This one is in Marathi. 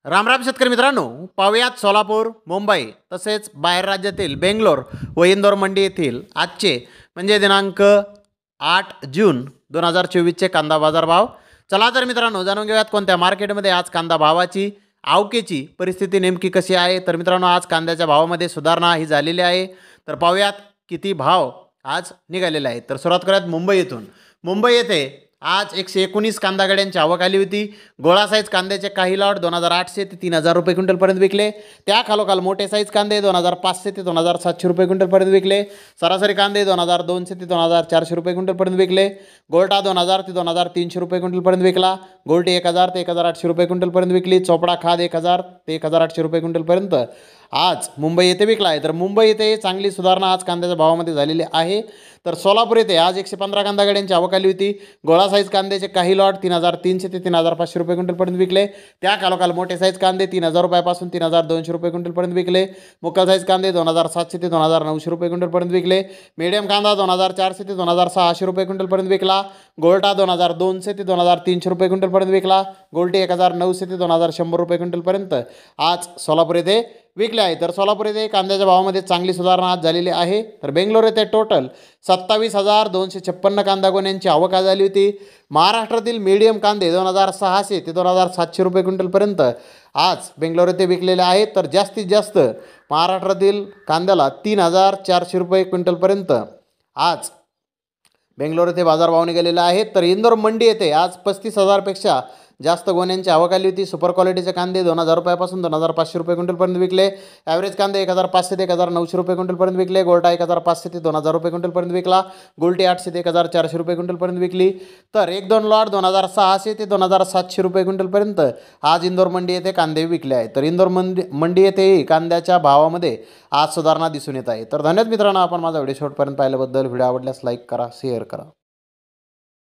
राम राम शेतकरी मित्रांनो, पाहुयात सोलापूर, मुंबई तसेच बाहेर राज्यातील बेंगलोर व इंदोर मंडी येथील आजचे म्हणजे दिनांक 8 जून 2024चे कांदा बाजार भाव. चला तर मित्रांनो जाणून घेऊयात कोणत्या मार्केटमध्ये आज कांदा भावाची आवकेची परिस्थिती नेमकी कशी आहे. तर मित्रांनो आज कांद्याच्या भावामध्ये सुधारणा ही झालेली आहे. तर पाहुयात किती भाव आज निघालेले आहेत. तर सुरुवात करूयात मुंबई येथून. मुंबई येथे आज 119 कांदा गाड्यांची आवक आली होती. गोळा साईज कांद्याचे काही लॉट 2800 ते 3000 रुपये क्विंटलपर्यंत विकले. त्या खालोखाल मोठे साईज कांदे 2500 ते 2700 रुपये क्विंटलपर्यंत विकले. सरासरी कांदे 2200 ते 2400 रुपये क्विंटलपर्यंत विकले. गोल्टा 2000 ते 2300 रुपये क्विंटलपर्यंत विकला. गोल्टी 1000 ते 1800 रुपये क्विंटलपर्यंत विकली. चोपडा खाद 1000 ते 1800 रुपये क्विंटलपर्यंत आज मुंबई येथे विकला आहे. तर मुंबई येथे चांगली सुधारणा आज कांद्याच्या भावामध्ये झालेली आहे. तर सोलापूर येथे आज 115 कांदा गाड्यांची आवक आली होती. गोळा साईज कांद्याचे काही लॉट 3300 ते 3500 रुपये क्विंटलपर्यंत विकले. त्या खालोखाल मोठे साईज कांदे 3000 रुपयापासून 3200 रुपये क्विंटलपर्यंत विकले. मुक्कल साईज कांदे 2700 ते 2900 रुपये क्विंटलपर्यंत विकले. मीडियम कांदा 2400 ते 2600 रुपये क्विंटलपर्यंत विकला. गोल्टा 2200 ते 2300 रुपये क्विंटलपर्यंत विकला. गोल्टी 1900 ते 2100 रुपये क्विंटलपर्यंत आज सोलापूर येथे विकले आहे. तर सोलापूर येथे कांद्याच्या भावामध्ये चांगली सुधारणा आज झालेली आहे. तर बेंगलोर येथे टोटल 27256 कांदा गोण्यांची आवक आज झाली होती. महाराष्ट्रातील मीडियम कांदे 2600 ते 2700 रुपये क्विंटलपर्यंत आज बेंगलोर येथे विकलेले आहेत. तर जास्तीत जास्त महाराष्ट्रातील कांद्याला 3400 रुपये क्विंटलपर्यंत आज बेंगलोर येथे बाजारभाव निघालेला आहे. तर इंदोर मंडी येथे आज 35,000पेक्षा जास्त गोण्यांची आवक आली होती. सुपर क्वालिटीचे कांदे 2000 रुपयापासून 2500 रुपये क्विंटलपर्यंत विकले. ॲव्हरेज कांदे 1500 ते 1900 रुपये क्विंटलपर्यंत विकले. गोल्टा 1500 ते 2000 रुपये क्विंटलपर्यंत विकला. गोल्टी 800 ते 1400 रुपये क्विंटलपर्यंत विकली. तर 1-2 लॉट 2600 ते 2700 रुपये क्विंटलपर्यंत आज इंदोर मंडी येथे कांदे विकले आहेत. तर इंदोर मंडी येथेही कांद्याच्या भावामध्ये आज सुधारणा दिसून येत आहे. तर धन्यवाद मित्रांनो, आपण माझा व्हिडिओ शेवटपर्यंत पाहिल्याबद्दल. व्हिडिओ आवडल्यास लाईक करा, शेअर करा.